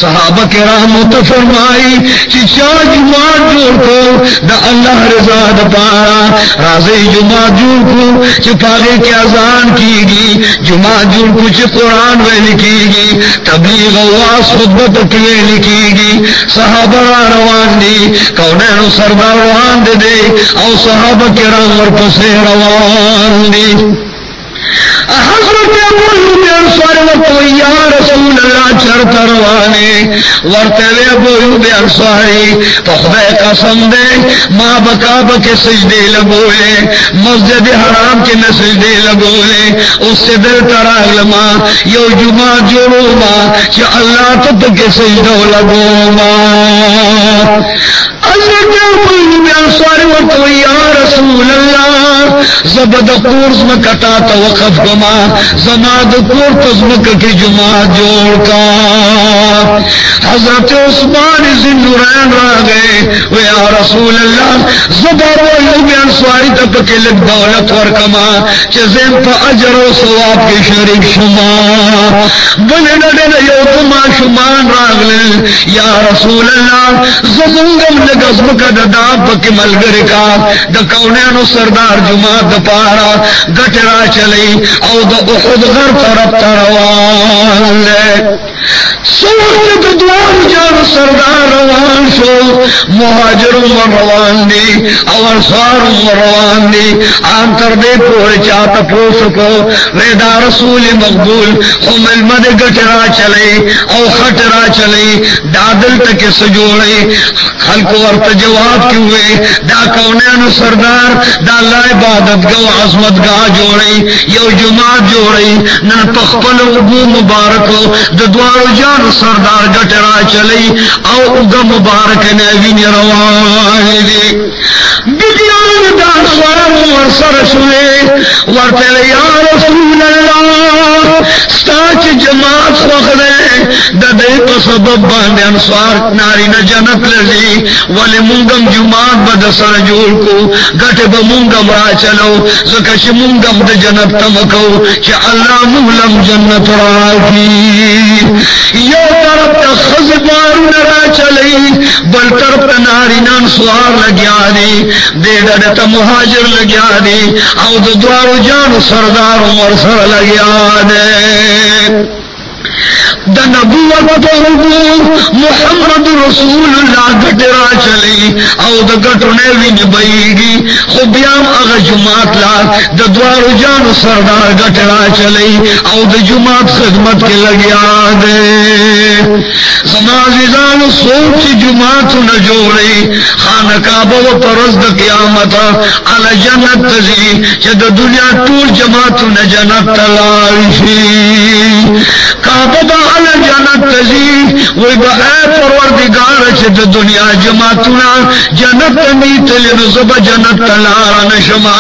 صحابہ کرام فرمائی چا جماعت جوڑ کو دا اللہ رضا دا پارا رازی جماعت جوڑ کو چپاگے کی اذان کی گی جماعت جوڑ کو چ قرآن وے لکھی گی تبلیغ واس خطبت کیے لکھی گی صحابہ روان دی کونین سردار روان دے او صحابہ کرام ورپسے روان دی حضرت ابو ایوب انصاری ورطو یا رسول اللہ چرتا روانے ورطوے ابو ایوب انصاری پخدے قسم دے ماں بکا بکے سجدے لگولے مسجد حرام کے نہ سجدے لگولے اس سے دل تراغ لما یو جمعہ جوڑو ما چا اللہ تب کے سجدو لگو ما حضرت ابو ایوب انصاری ورطو یا رسول اللہ زبد قرص میں کٹا تو وقف گما زماد کور تزمک کی جماعت جوڑ کا حضرت عثمان ذوالنورین را گئے وہ یا رسول اللہ زبر و ایوب انصاری تب کے لگ دولت ورکما چزم پا اجر و ثواب کے شریک شما بلے نڈے یو کما شمان راگلن یا رسول اللہ زمونگم لگزم کا دا پک ملگر کا دا کونینو سردار جماعت دا پارا گٹرا چلی او دا احد غر طرف تروان لے سورت دوار جان سردار روان شو مہاجر روان دی او انصار روان دی آنتر دے پوری چاہتا پوسکو ویدا رسول مقبول خمل مد گٹرا چلی او خٹرا چلی دادل تک سجوڑی خلق ورت جواب کیوئے دا کونین سردار دا اللہ عبادت گو عظمت گاہ جوڑی یو جماعت جوڑی نن پخپل ابو مبارکو دوارو جان سردار گٹرا چلی او اگا مبارک نیوین روان دی بیدیان دان سوارم ورسر شوئے ورطل یا رسول اللہ ستاچ جماعت خوخ دے ددے پسبب باندے انسوار ناری نجنت لزی ولی منگم جماعت بدسر جوڑ کو گٹ بمنگم را چلو زکش منگم د جنت تمکو چا اللہ مولم جنت را کی یو طرف تا خزبارو نرا چلی بل طرف تا ناری نان سوار لگیا دی دے ڈڑتا مہاجر لگیا دی او دو دوارو جانو سردار ورسر لگیا دی دا نبوت پرگو محمد رسول اللہ گٹرا چلی او دا گٹو نیوی نبئیگی خوبیام اغا جماعت لا دا دوارو جانو سردار گٹرا چلی او دا جماعت خدمت کے لگیا دے زمازیزان سوچ جماعتو نجوڑی خانکابو پرزد قیامتا علا جنت تزی چا دا دنیا طول جماعتو نجنت تلائشی کعبہ با علا جنت تزی وی با اے پروردگار چا دنیا جماعتنا جنت نیت لنزب جنت تلارا نشما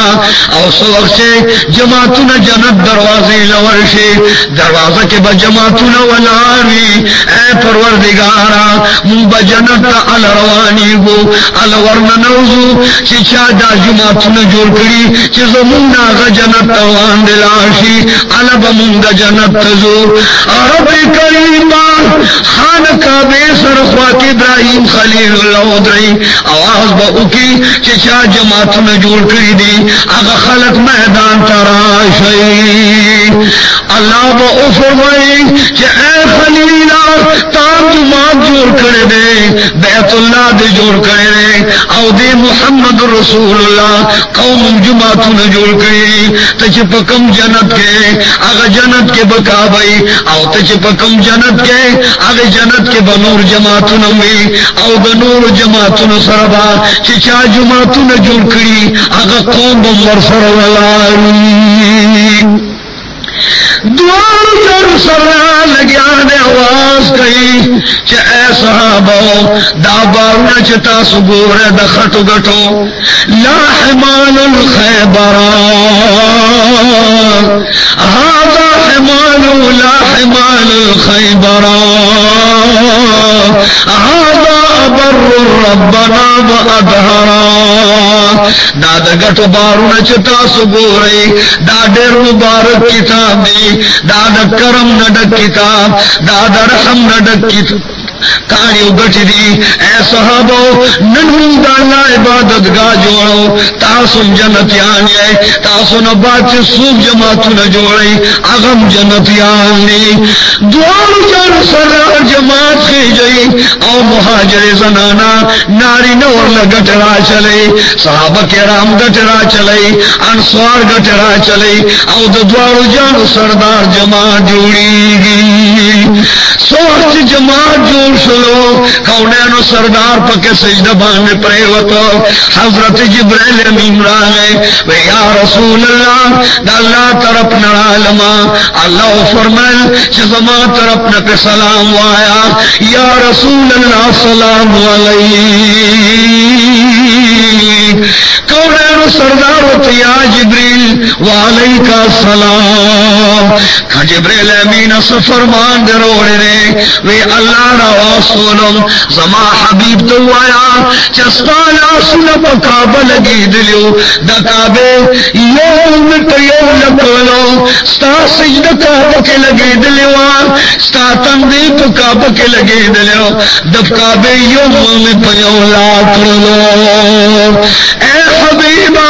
او سوق سے جماعتنا جنت دروازی لورشی دروازہ کے با جماعتنا ولانی اے پروردگارا من با جنت علا روانی گو علا ورن نوزو چی چا دا جماعتنا جوڑ کری چی زمونگا غا جنت توان دلاشی علا با منگا جنت تزو رب کریمہ خانقہ بے سرخوات ابراہیم خلیل اللہ ادرائی آواز با اکی چچا جماعت میں جوڑ کری دی اگا خلق میدان تراشی اللہ با افرمائی کہ اے خلیلہ تام جماعت جوڑ کرے دے بیت اللہ دے جوڑ کرے دے او دے محمد رسول اللہ قوم جماعت میں جوڑ کری تچ پکم جنت کے اگا جنت کے بکا بھائی او تچ پکم جنت کے آگے جنت کے بنور جماعتون ہوئی او بنور جماعتون سربا چچا جماعتون جوڑ کری آگا قوم بمور سروالائی دوار جن سرنا لگیا نے آواز کئی چا اے صحابہ دا بارونا چتا سبور دا خطو گٹو لا حمال الخیبران هذا حمال لا حمال الخیبران هذا بر ربنا وادهرا دا د غټ بارونه چې تاسو ګورئ دا ډېر مبارک کتاب دی دا د کرم نه ډک کتاب دا د رحم نه ډک کتاب کہانیوں گٹی دی اے صحابو ننہوں دا اللہ عبادت گاہ جوڑو تاسم جنتیان ہے تاسو نبات سے سوک جماعتو نجوڑی اغم جنتیان لی دوار جان سرار جماعت خیجئی او مہاجر زنانا ناری نور لگٹرا چلے صحابہ کرام گٹرا چلے انصار گٹرا چلے او دوار جان سردار جماعت جوڑی گی سوچ جماعت جوڑ سلو کونینو سردار پکے سجدہ بانے پریوتو حضرت جبریل امین رانے وے یا رسول اللہ دا اللہ طرف نرالما اللہ فرمائل چزما طرف نپے سلام وایا یا رسول اللہ سلام علیہ کونینو سردار ہوتا یا جبریل وعلیکہ السلام کھا جبریل امین سفرمان در روڑے نے وے اللہ رسولم زما حبیب تو آیا چسپالا سلب کعبہ لگی دلیو دا کعبے یوم تیو لکولو ستا سجدہ کعبہ کے لگی دلیو ستا تندیب کعبہ کے لگی دلیو دب کعبے یوم تیو لاکلو اے حبیبہ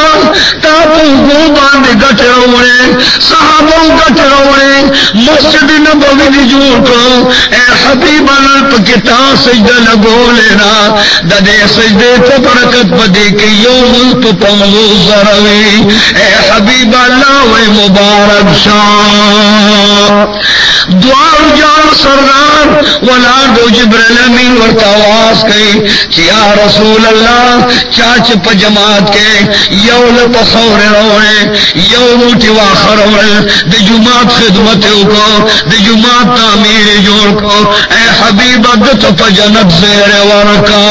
تاپو گو باندے گٹ روڑے صحابوں گٹ روڑے مسجد نبوی دی جوڑ کرو اے حبیبہ پکتا سجدہ لگو لینا ددے سجدے تو برکت بدے کہ یوم تو پمزو زروی اے حبیب اللہ و مبارک شاہ دعا جان سردار ولادو جبریل امین ورتاواز کئی یا رسول اللہ چاچ پا جماعت کے یول پا خور روڑے یو موٹی واخر روڑے دی جماعت خدمتوں کو دی جماعت تعمیر جوڑ کو اے حبیب عدت پا جنت زیر ورکا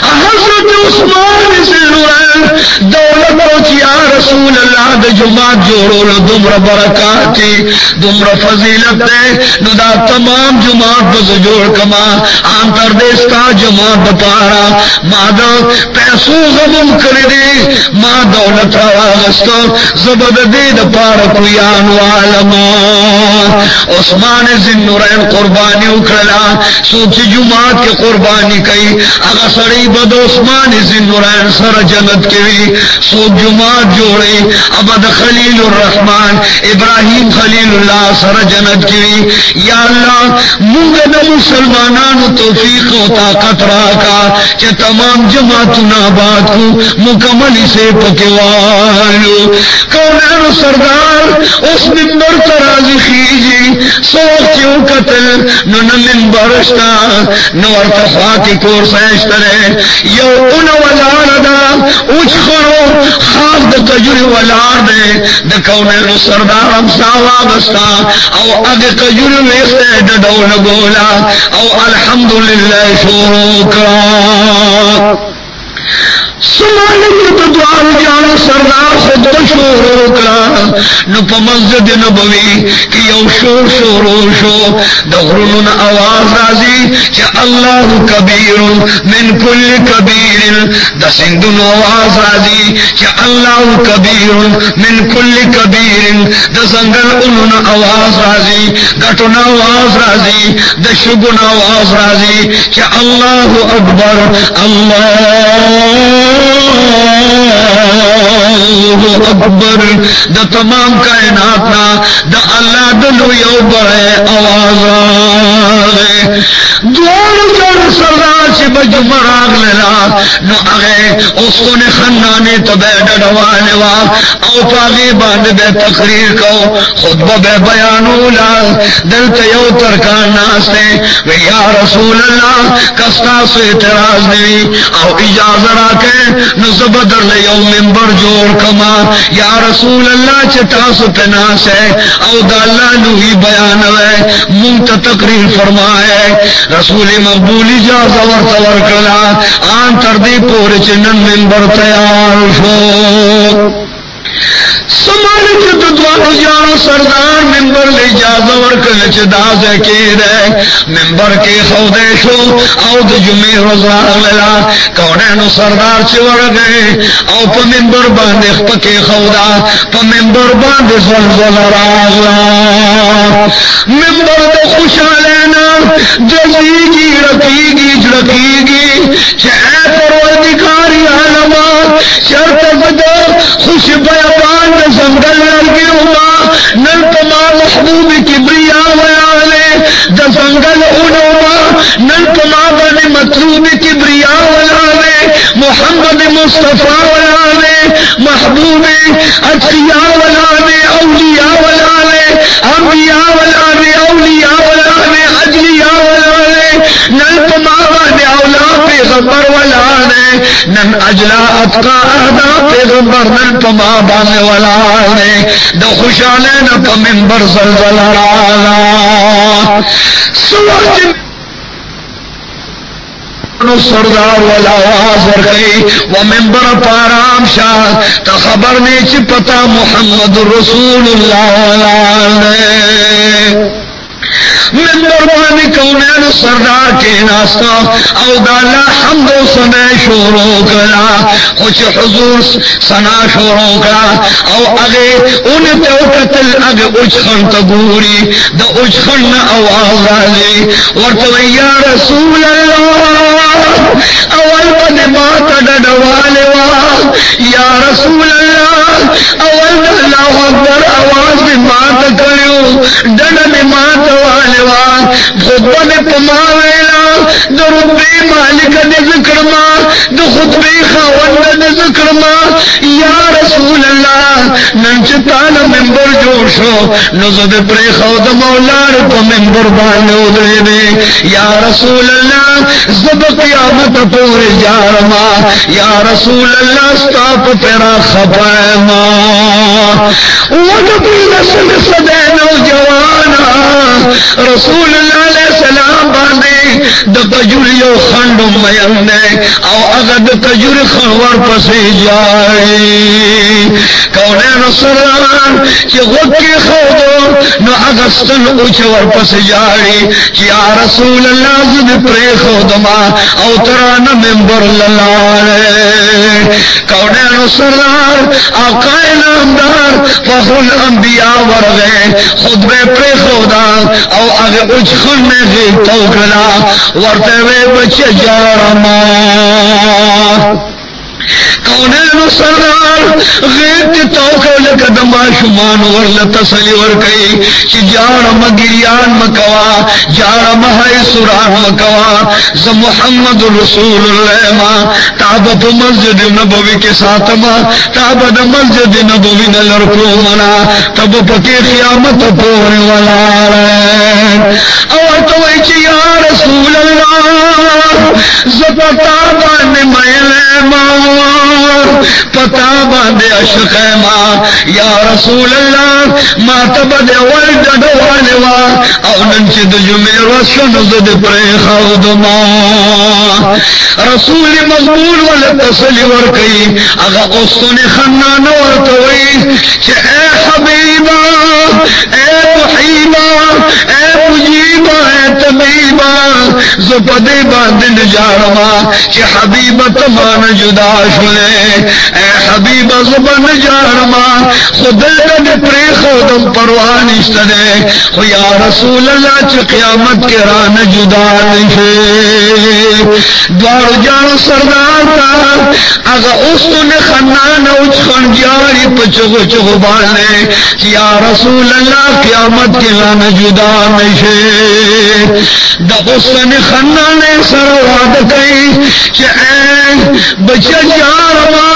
حضرت عثمان سے نورین دولت روچی یا رسول اللہ دی جماعت جوڑو دمر برکاتی دمر فضیلت دے ندا تمام جماعت بز جوڑ کما آنتر دیستا جماعت بپارا ما دا پیسو غمم کردی ما دولت راغستو زبد دید پارا کویان والما عثمان زن نورین قربانی اکرلا سوچ جماعت کے قربانی کئی اگا سڑی بد عثمان زن نورین سر جنت کی سوچ جماعت جوڑی ابد خلیل الرحمن ابراہیم خلیل اللہ سر جنت کی یا اللہ مونگا مسلمانان توفیق و طاقت راکا کہ تمام جماعت ناباد کو مکملی سے پکوالو کونین سردار اس منبر ترازی خیجی سوک کیوں قتل نو منبرشتا نو ارتخوا کی کور سیشترے یو ان ولار دا اچ خورو خاک دا کجوری ولار دے دا کونین سردار ہم ساوابستا او اگ کجوری ویختے ڈڈو لگولا او الحمدللہ شکرا سمالک تو دعا جانا سردار خود شور اکلا نو پا مسجد نبوی کہ یو شور شو دغرون آواز رازی کہ اللہ کبیر من کل کبیر دا سندن آواز رازی کہ اللہ کبیر من کل کبیر دا زنگل انن آواز رازی گٹن آواز رازی دا شگن آواز رازی کہ اللہ اکبر اللہ اکبر دا تمام کائنات نا دا اللہ دلو یو بڑے آواز آگے دوار جان سردار سے بجمر آگ لیلا نو آگے اس کو نے خنانے تبے ڈڑوانے وا او پاگی باندھ بے تقریر کو خطبہ بے بیانولا دل تیو ترکان ناستے وی یا رسول اللہ کستا سے اعتراض نہیں او اجازہ راکے نصب در لیو منبر جوڑ کما یا رسول اللہ چتاسو پناس ہے او دا اللہ نوہی بیانوے منت تقریر فرمائے رسول مقبولی جازہ ورطور کلا آن تردی پوری چنن منبر تیار شو سمالک تو دوارو جانو سردار منبر لے جازہ ورکل چداز کی دے ممبر کی خودے شو او د جمعی رضا للا کونینو سردار چور گئے او پا ممبر باندے خپکی خودا پا ممبر باندے زلزل راغلا ممبر دا خوشالینا جزیگی رکیگی جرکیگی چھے پروردگاری عالمہ شرط بدا خوش بیابان دا زنگل لرگی ہوا نلپما محبوب کبریا ویالے دا زنگل انوما نلپما بنی مطلوب کبریا ویالے محمد مصطفیٰ ویالے محبوب اتقیاء ویالے اولیاء ویالے انبیاء ویالے اولیاء ویالے اجلیاء ویالے نلپما بنی اولا پیغمبر ویالے نن اجلا اتقا اہدا پیغمبر نلپما بنی ویالے دا خوشالے نا پا منبر زلزل رالا سوچ سردار والا آواز ورگئی و منبر پارام شاہ تا خبر نیچی پتا محمد رسول اللہ والا منبر بانی کونین سردار کے ناستا او دالا حمد و سنے شورو کرا خوش حضور سنا شورو کرا او اگے انتے اکتل اگے اچھن تگوری دا اچھن آواز آلی ورطوئی یا رسول اللہ اول بد مات ڈڈوالے وا یا رسول اللہ اول اللہ اکبر آواز بھی مات کریو ڈڈ میں مات والے خطبہ نے پماویلا دو ربی مالک نے ذکر ما دو خطبی خاون نے ذکر ما یا رسول اللہ ننچتانا ممبر جوڑ شو نزد پری خود مولار پا ممبر بانے ادرے دے یا رسول اللہ زب قیامت پور جارما یا رسول اللہ ستاپ پیرا خپائے ما وقتی نسل صدے نوجوانا رسول اللہ علیہ السلام باندے دا کجوریو خندو میندے او اگر دا کجوری خنور پسی جائی کونے نصران چی غد کی خودو نو اگستن اچور پسی جائی چی یا رسول اللہ زد پری خودو ما او تران ممبر للارے کونے نصران آقای نامدار فخر الانبیاء ورغے خود بے پری خودا او اگے اچھن میں غیب توکلا ورتے وے بچے جارما کونین سردار غیب کی توکل قدمہ شمان ورل تسلی ورکئی چی جارم گریان مکوا جارم ہائی سران مکوا ز محمد رسول اللہ ما تابت مسجد نبوی کے ساتھ ما تابت مسجد نبوی نلرکو منا تب پکی قیامت پورے والا رہے اور توئی چی یا رسول اللہ زبتا بانے میلے ماں پتا باندے عشق ماں یا رسول اللہ ما تبد ولد دوالوا او ننچد جمعی رسن زد پرے خود ماں رسول مضمون والتصلی ورکی اگا قصن خنان ورطوئی چھ اے حبیبا اے محیبا اے مجیبا اے تمیبا زپدے باندن جارما چھ حبیبا تمان جدا شلے اے حبیبا زبان جارما خودن پری خودم پروانشت دے خو یا رسول اللہ چھ قیامت کے ران جدا نشے دوار جان سردار تا اگا اسن خنان اچھن جاری پچھو چگو بانے یا رسول اللہ قیامت کے ران جدا نشے دا اسن خنان سرواد کئی چھ اے بچہ جارما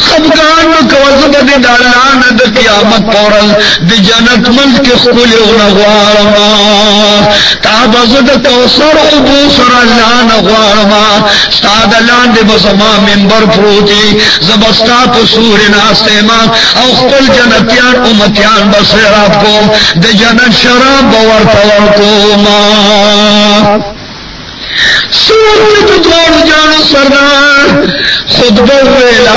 خبگان کوزب دی دالان دی قیامت پورل دی جنت ملک کی خلی نغوارما تابزد کوسر عبوسر اللہ نغوارما ستاد لان دی بسما منبر پروتی زبستا پسور ناستے ما او خپل جنتیان امتیان بسیراب کو دی جنت شراب باور پور کو ما سورت دوڑ جانو سردار خود بویلا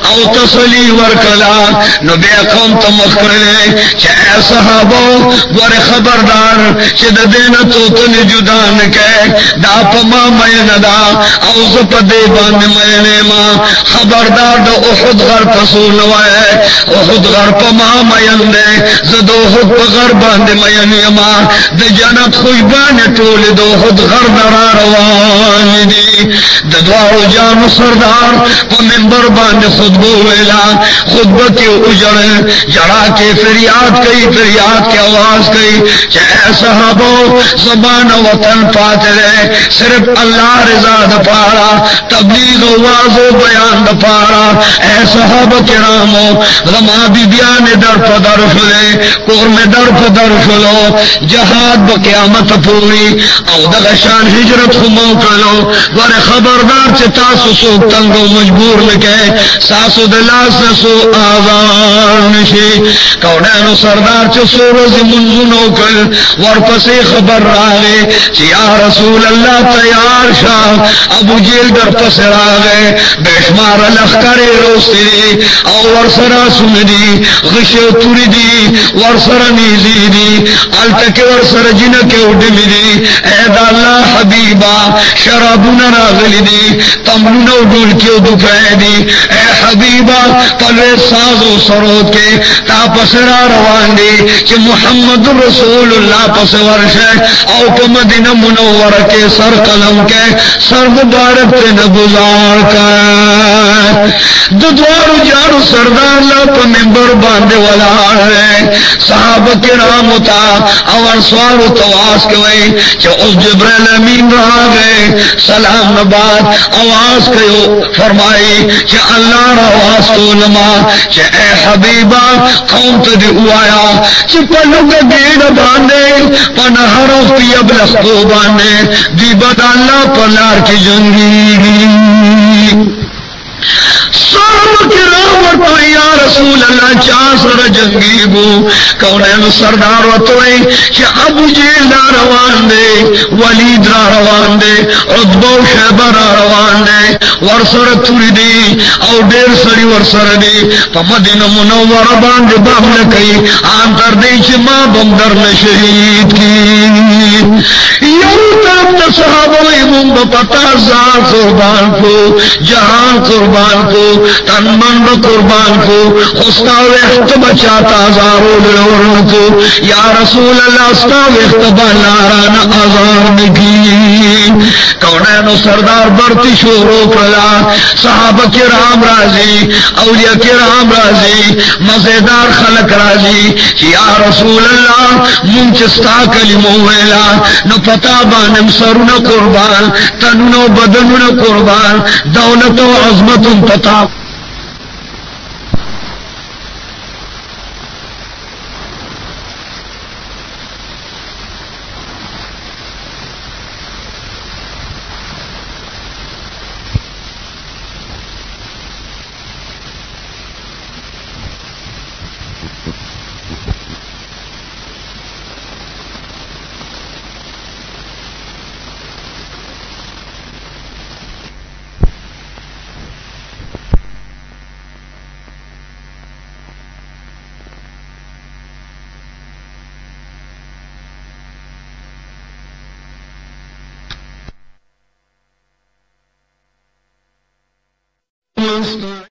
او تسلی ورکلا نو بیا قوم تمخ کرلے چھ اے صحابو ور خبردار چھ دا دینا تو تن جدا نکے دا پما مین دا او زپ دے باند مین ما خبردار دا احد غر پسو نوائے احد غر پما مین دے زد احد پا غر باند مین ما دا جنت خوش بان طول دا احد غر نرا روان دی دا دوارو جانو سردار پا منبر باند خطبو ویلا خطبہ کی اجڑ جڑا کے فریاد کئی آواز کئی چہ اے صحابو زبان وطن پاتے رہے صرف اللہ رضا دا پارا تبلیغ آواز و بیان دا پارا اے صحابہ کرامو غما بی بیان در پا در فلے کور میں در پا در فلو جہاد با قیامت پوری او دا غشان ہجرت خمو کلو ور خبردار چہ تاسو سوک تنگو مجبور لکے ساسو دلاس نسو آزار نشی کونینو سردار چہ سورز منزنو کل ورپسی خبر راگے چہ یا رسول اللہ تیار شاہ ابو جیل در پس راگے بیشمار لخکری روستی دی او ورسرا سندی غشی توری دی ورسرا نیزی دی علتک ورسرا جنک اڈمی دی اید اللہ حبیبا شرابونا راغلی دی تمنون اڈول کیو دکھائے دی اے حبیبا پلوے سازو سرود کے تا پسرا روان دی چھ محمد رسول اللہ پس ورشے او پا مدینہ منور کے سر قلم کے سر مبارک تے نگزار کا ددوارو جارو سردار اللہ پا منبر باندے والار ہے صحابہ کرام تا اور سوارو تواز کوئی چھ اس جبریل امین رہا گئے سلام نباد آواز کہو فرمائی چھ اللہ رواز تو نما چھ اے حبیبہ قوم تدی اوایا چھ پلوگ دین باندے پنہر افتی ابلخ کو باندے دی بدا اللہ پلار کی جنگی صحابہ کرام ورطوئی یا رسول اللہ چاسر جنگی بو کونین سردار ورطوئی کہ ابو جیل دا روان دے ولید را روان دے عدبو شیبہ را روان دے ورسر توری دی او دیر سری ورسر دی پا مدینہ منور باندے بامل کئی آنتر دی چھ ماں بمدر نشہید کی یو طرف تا صحابہ امام بپتا زار قربان کو جہان قربان کو تن من قربان کو استا وقت بچاتا زارو لورن کو یا رسول اللہ استا وقت بناران آزار کی کونین سردار برتی شورو پلا صحابہ کرام راضی اولیاء کرام راضی مزیدار خلق راضی یا رسول اللہ منچستا کلمو ویلا نو پتا بانم سرون قربان تنو بدنون قربان دولت و عظمت پتا